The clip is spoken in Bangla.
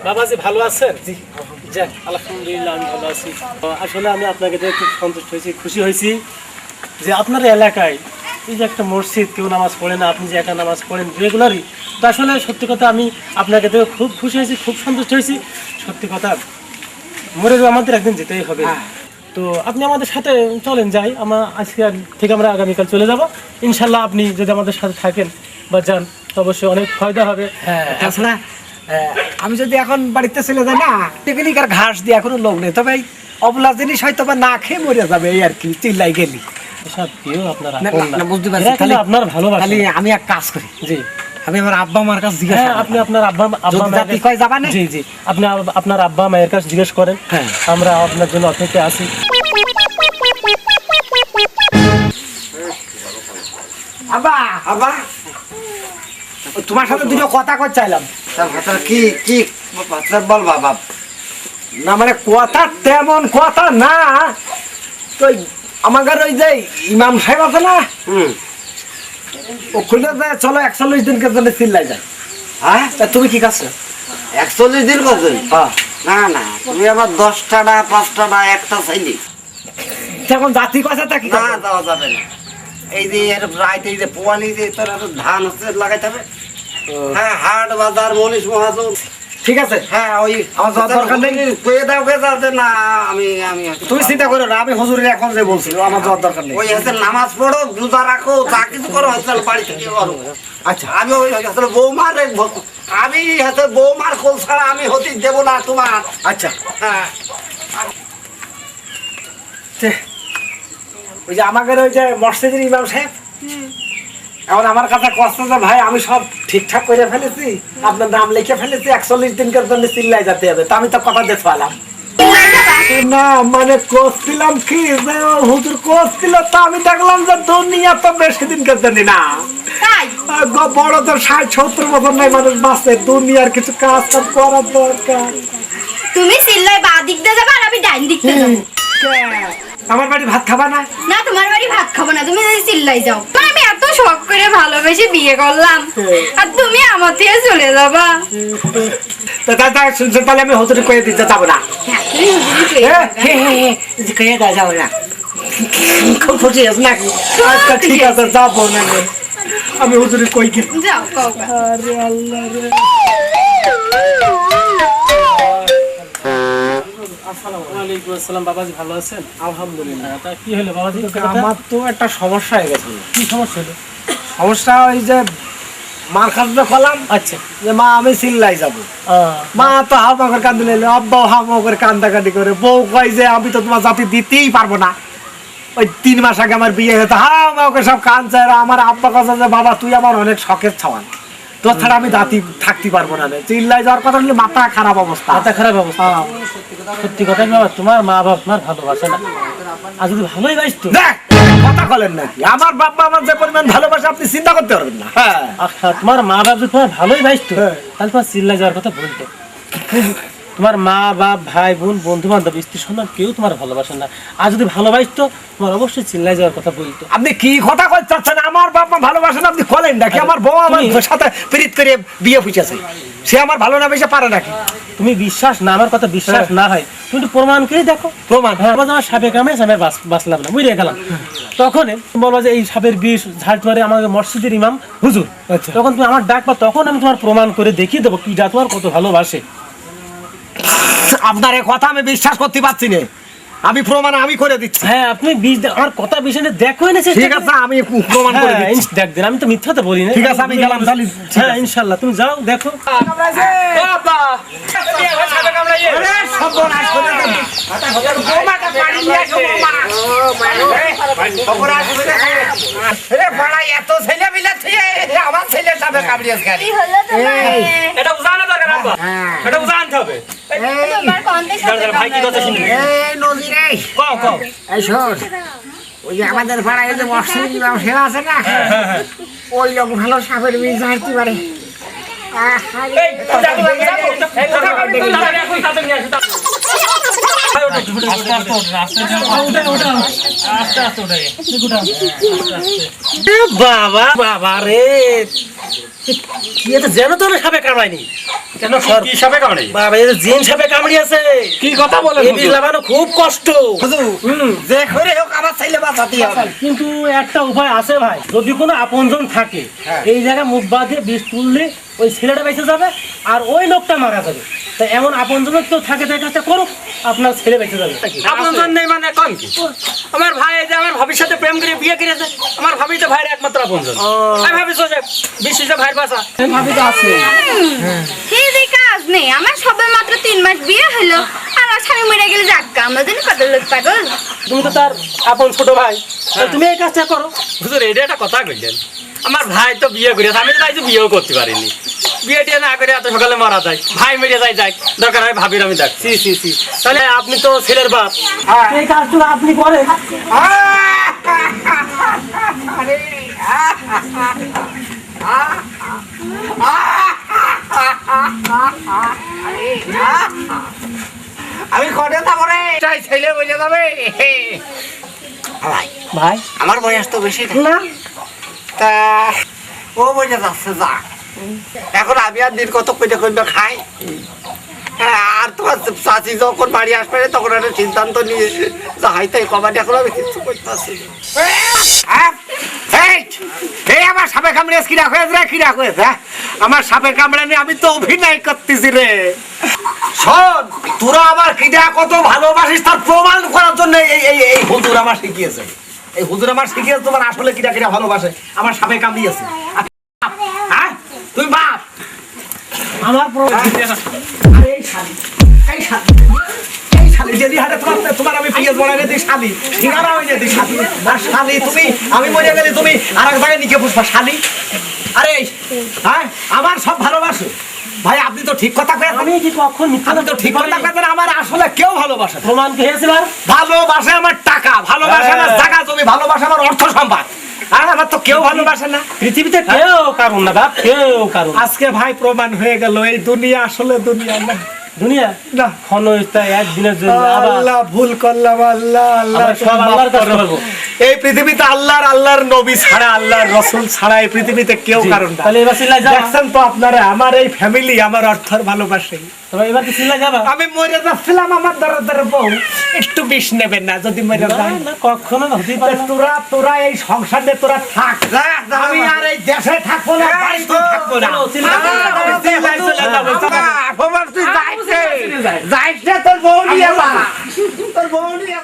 বাবাজি ভালো আছেন? জি যাক আলহামদুলিল্লাহ আমি ভালো আছি। আসলে আমি আপনাকে দেখে খুব সন্তুষ্ট হয়েছি, খুশি হয়েছি যে আপনার এলাকায় এই যে একটা মসজিদ কেউ নামাজ পড়ে না, আপনি যে একা নামাজ পড়েন রেগুলারই। তো আসলে সত্যি কথা আমি আপনাকে দেখে খুব খুশি হয়েছি, খুব সন্তুষ্ট হয়েছি। সত্যি কথা মরে আমাদের একদিন যেতেই হবে। তো আপনি আমাদের সাথে চলেন যাই, আজকে থেকে আমরা আগামীকাল চলে যাব ইনশাল্লাহ। আপনি যদি আমাদের সাথে থাকেন বা যান তো অবশ্যই অনেক ফায়দা হবে। হ্যাঁ তাছাড়া আমি যদি এখন বাড়িতে চলে যাই না, টেকনিকার ঘাস দিয়ে এখনো লোক নেই, তবে অবলা জিনিস হয়তো বা না খেয়ে মরে যাবে এই আর কি, চিল্লাই গেলি আপনার ভালোবাসা। আমি এক কাজ করি, জি আমি আমার আব্বা মার কাছে জিজ্ঞেস, আপনি আপনার আব্বা যাবা না? জি জি আপনি আপনার আব্বা মায়ের কাছে জিজ্ঞেস করেন। হ্যাঁ আমরা আপনার জন্য অপেক্ষা আছি। আব্বা আব্বা তোমার সাথে দুটো কথা কই চাইলাম। কি কি বল বাবা। না মানে কথা তেমন কথা না, তো আমাদের ওই যে ইমাম সাহেব আছে না, ও খুলে যায় চলো 41 দিনকে জন্য চিল্লাই যায়। হ্যাঁ তা তুমি কি কাছে 41 দিন করছেন? হ্যাঁ না না তুমি আবার 10টা না 5টা না একটা চাইলি এখন জাতি কথা তা কি না দেওয়া যাবে না। এই যে এর রাইতে এই যে পোয়ালি যে তোর ধান হচ্ছে লাগাইতে হবে। হ্যাঁ হাট বাজার মনীষ মহাজন। ঠিক আছে, হ্যাঁ ওই আমার যাওয়ার দরকার নেই। কয়ে দাও যে না আমি আমি তুমি চিন্তা করো না, আমি হুজুরের এখন যে বলছি আমার যাওয়ার দরকার নেই। ওই হচ্ছে নামাজ পড়ো, রোজা রাখো, যা কিছু করো হচ্ছে বাড়ি থেকে করো। আচ্ছা আমি ওই আসলে বৌমার আমি হচ্ছে বৌমার কোল ছাড়া আমি হতে দেবো না তোমার। আচ্ছা হ্যাঁ ওই যে আমাদের ওই যে মসজিদের ইমাম সাহেব এখন আমার কাছে কষ্ট যে ভাই আমি সব ঠিকঠাক করে ফেলেছি, আপনার নাম লিখে ফেলেছি, 41 দিনকার জন্য চিল্লাই যেতে হবে। তো আমি তো কথা দিয়ে ফেলাম না, মানে কোসছিলাম কি যে হুজুর কোসছিল, তা আমি দেখলাম যে দুনিয়া তো বেশি দিনকার জন্য না, বড় তো 60-70 বছর নাই মানুষ বাঁচে, দুনিয়ার কিছু কাজ কাজ করার দরকার। তুমি চিল্লাই বা দিক দিয়ে যাবে আর আমি ডাইন দিক দিয়ে যাবো। আমার বাড়ি ভাত খাবা না? না তোমার বাড়ি ভাত খাবো না, তুমি যদি চিল্লাই যাও। আমি এত শখ করে ভালোবেসে বিয়ে করলাম আর তুমি আমার থেকে চলে যাবা। তাহলে আমি হুজুরে কয়ে দিতে যাবো না। যাবো না, খুব খুশি আছে নাকি? আচ্ছা ঠিক আছে যাবো না, আমি হুজুরে কই কি যাও। আরে আল্লাহ রে। ওয়ালাইকুম আসসালাম। বাবাজি ভালো আছেন? আলহামদুলিল্লাহ। তা কি হলো বাবাজি? আমার তো একটা সমস্যা হয়ে গেছে। কি সমস্যা হলো? সমস্যা ওই যে মার কাছে কলাম, আচ্ছা যে মা আমি চিল্লাই যাবো, মা তো হাওয়া করে কান্দি লাইলো, আব্বা হাওয়া করে কান্দাকাটি করে, বউ কয় যে আমি তো তোমার জাতি দিতেই পারবো না। ওই 3 মাস আগে আমার বিয়ে হতো, হাওয়া করে সব কাঁদছে। আমার আব্বা কাছে যে বাবা তুই আমার অনেক শখের ছাওয়ান, তোর ছাড়া আমি জাতি থাকতে পারবো না। চিল্লাই যাওয়ার কথা হলে মাথা খারাপ অবস্থা, মাথা খারাপ অবস্থা। সত্যি কথা বাবা, তোমার মা বাবা তোমার ভালোবাসে না, আর যদি ভালোই বাসতো। কথা বলেন নাকি? আমার বাবা আমার যে পরিমাণ ভালোবাসে আপনি চিন্তা করতে পারবেন না। আচ্ছা তোমার মা বাবা যদি তোমার ভালোই বাসতো তাহলে তোমার চিল্লাই যাওয়ার কথা বলতো। তোমার মা বাপ ভাই বোন বন্ধু বান্ধব স্ত্রী সন্তান কেউ তোমার ভালোবাসে না, আর যদি ভালোবাসতো তোমার অবশ্যই চিল্লাই যাওয়ার কথা বলতো। আপনি কি কথা কইতে চাচ্ছেন? আমার বাপ মা ভালোবাসে না আপনি বলেন নাকি? আমার বউ আমার সাথে প্রীত করে বিয়ে ফুটেছে, সে আমার ভালো না বেশি পারে নাকি? তুমি বিশ্বাস না, আমার কথা বিশ্বাস না হয় তুমি প্রমাণ করে দেখো। প্রমাণ? হ্যাঁ, আমার সাপে কামড়েছে, আমি বাঁচলাম না, বুঝে গেলাম। তখন বলবো যে এই সাপের বিষ ঝাড় মারে আমাদের মসজিদের ইমাম হুজুর। তখন তুমি আমার ডাকবা, তখন আমি তোমার প্রমাণ করে দেখিয়ে দেবো কি যা তোমার কত ভালোবাসে। আপনার এই কথা আমি বিশ্বাস করতে পারছি না, আমি প্রমাণ আমি করে দিচ্ছি। হ্যাঁ আপনি আমার কথা বিষয়ে দেখো এনেছে। ঠিক আছে আমি প্রমাণ করে দিচ্ছি। দেখ দেন, আমি তো মিথ্যা তো বলি না। ঠিক আছে আমি গেলাম তাহলে। হ্যাঁ ইনশাআল্লাহ তুমি যাও দেখো। এত ছেলে মিলে আমার ছেলে যাবে কাবরিয়াস গাড়ি। কি হলো তোমার? এটা উজানা দরকার আব্বা, এটা উজানতে হবে। তোমার কন্টেক্ট সাথে ভাই কি কথা শুনবি? এই নদী রে, কও কও। এই শোন, ওই যে আমাদের পাড়ায় যে মসজিদ ইমাম সাহেব আছে না, ওই লোক ভালো সাপের বিষ ঝাড়তে পারে। বাবা বাবা রে, কি এটা যেন তো সাপে কামড়ায়নি কেন কি সাপে কামড়ে? বাবা এই যে জিন সাপে কামড়িয়েছে কি কথা বলেন এই বিষ লাগানো খুব কষ্ট যে করে হোক আমার ছেলে বাঁচাতে হবে। কিন্তু একটা উপায় আছে ভাই, যদি কোনো আপনজন থাকে এই জায়গায় মুখ বাঁধিয়ে বিষ তুললে ওই ছেলেটা বেঁচে যাবে আর ওই লোকটা মারা যাবে। তা এমন আপনজন কেউ থাকে তার কাছে করুক, আপনার ছেলে বেঁচে যাবে। আপনজন নেই মানে কম কি? আমার ভাই এই যে আমার ভাবির সাথে প্রেম করে বিয়ে করেছে, আমার ভাবি তো ভাইয়ের একমাত্র আপনজন। আমি ভাবি সোজা বিশ্বাসে ভাইয়ের বাসা ভাবি তো আছে। এই যে কাজ নেই, আমার সবে মাত্র 3 মাস বিয়ে হলো আর আমার স্বামী মরে গেলে যাক আমরা জানি কত লোক পাগল। তুমি তো তার আপন ছোট ভাই, তা তুমি এই কাজটা করো। হুজুর এটা একটা কথা কইলেন, আমার ভাই তো বিয়ে করেছে, আমি তো তাই তো বিয়েও করতে পারিনি। বিয়ে টিয়ে না করে এত সকালে মারা যায়, ভাই মেরে যায় যাক, দরকার হয় ভাবির আমি দেখছি। তাহলে আপনি তো ছেলের বাপ, এই কাজটা আপনি করেন। আমি করে তারপরে এটাই ছেলে বুঝে যাবে। ভাই ভাই আমার বয়স তো বেশি না, তা ও বুঝে যাচ্ছে যা। এখন আমি আর দিন কত কইতে কইতে খাই। হ্যাঁ, আর তোমার চাচি যখন বাড়ি আসবে তখন একটা সিদ্ধান্ত নিয়ে যাই তাই কমাটি এখন আমি কিছু করতে পারছি না। এই আমার সাপে কামড়ে কিরা হয়েছে রে, কিরা হয়েছে? আমার সাপে কামড়ানি আমি তো অভিনয় করতেছি রে। শোন, তোরা আমার কিরা কত ভালোবাসিস তার প্রমাণ করার জন্য এই হুজুর আমার শিখিয়েছে। এই হুজুর আমার শিখিয়েছে তোমার আসলে কিরা কিরা ভালোবাসে। আমার সাপে কামড়িয়েছে। হ্যাঁ, তুই বাপ আমার আরে এই শালি, এই শালি, এই শালি যদি হাতে তোমার আমি পিএস বড়াই দিই শালি, ঠিকানা হয়ে যেতে শালি। আর শালি তুমি, আমি মরে গেলে তুমি আর এক জায়গায় নিকে বসবা শালি। আরে হ্যাঁ, আমার সব ভালোবাসে ভাই। আপনি তো ঠিক কথা কয়েছেন। আমি কি কখন মিথ্যা আপনি তো ঠিক কথা কয়েছেন। আমার আসলে কেউ ভালোবাসে না। প্রমাণ পেয়েছিল? ভালোবাসে আমার টাকা, ভালোবাসে আমার জায়গা জমি, ভালোবাসে আমার অর্থ সম্পদ। আর আমার তো কেউ ভালোবাসে না পৃথিবীতে কেউ কারণ না বাপ, কেউ কারণ। আজকে ভাই প্রমাণ হয়ে গেল এই দুনিয়া আসলে দুনিয়া না। দুনিয়া না, ক্ষণিকটা একদিনের জন্য আবার আল্লাহ ভুল করলাম। আল্লাহ আল্লাহ আমরা সব আল্লাহর কাছে করবো। এই পৃথিবীতে আল্লাহর নবী ছাড়া, আল্লাহর রাসূল ছাড়া এই পৃথিবীতে কেউ জি। কারণ না। তাহলে এবার চিল্লাই যাবা? দেখছেন তো আপনারা, আমার এই ফ্যামিলি আমার অর্থের ভালোবাসে। তবে এবার কি চিল্লাই যাবা? আমি মরে যাচ্ছিলাম, আমার দরদের বউ একটু বিষ নেবেন না যদি মরে না, যায়। না, কখনো না, হতেই পারে না। তোরা এই সংসারে তোরা থাক, আমি আর এই দেশে থাকবো না, বাড়িতে থাকবো না। চিল্লাই যাবা? চিল্লাই চলে যাবো। তুই যাইছে তোর বউ নিয়ে যা। তোর বউ নিয়ে